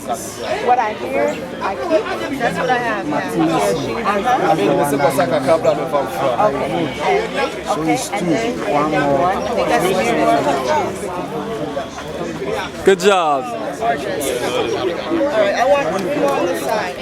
What I hear, I keep. That's what I have. Yeah. Okay, and then one more. I think that's Good job. All right, I want one more on the side.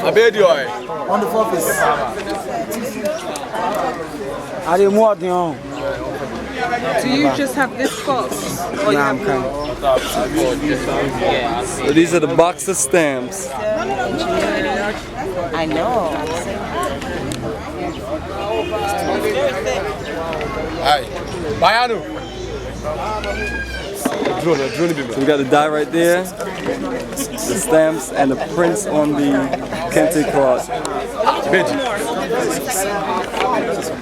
I bet you are. On the surface. Are you more than Do you just have this box? Or you have more? So these are the box of stamps. I know. Aye. Bayanu. So we got the die right there, the stamps, and the prints on the kente cloth.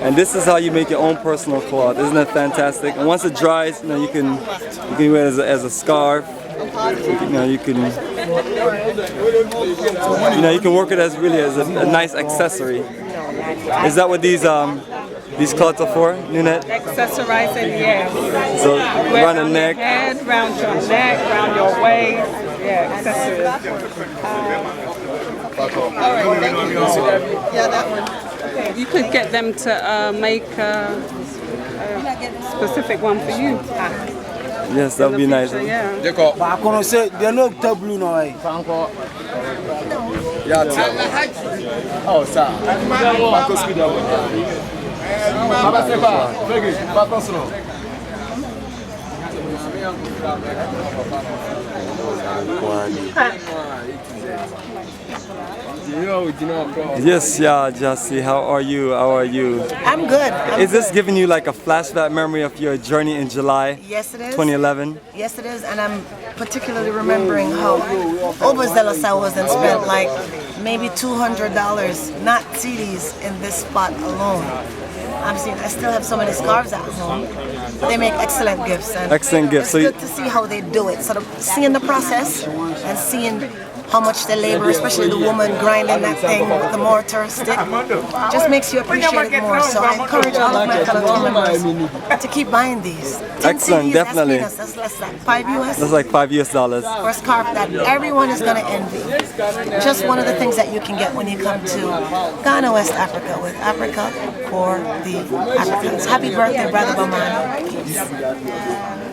And this is how you make your own personal cloth. Isn't that fantastic? And once it dries, you can wear it as a scarf. You can work it as really as a nice accessory. Is that what these cloths are for, Nunette? Accessorizing, yes. So around the neck. Your head, round your neck, round your waist. Yeah, accessories. All right, thank you. Yeah, that one. You could get them to make a specific one for you. Yes, that would be nice. Yeah. But I can say they're not taboo now. Oh, sir. Yes, yeah, Jassy. How are you? How are you? I'm good. Is this giving you like a flashback memory of your journey in July? Yes, it is. 2011? Yes, it is, and I'm particularly remembering how overzealous I was and spent like maybe $200, not CDs, in this spot alone. I still have so many scarves at home. They make excellent gifts. And Excellent gifts. It's good to see how they do it. Sort of seeing the process and seeing how much they labor, especially the woman grinding that thing with the mortar stick, just makes you appreciate it more. So I encourage all of my fellow team members to keep buying these. 10 Excellent, CDs, definitely. That's less than $5 US. That's like $5 For a scarf that everyone is going to envy. Just one of the things that you can get when you come to Ghana, West Africa, with Africa for the Africans. Happy birthday, Brother Bamani.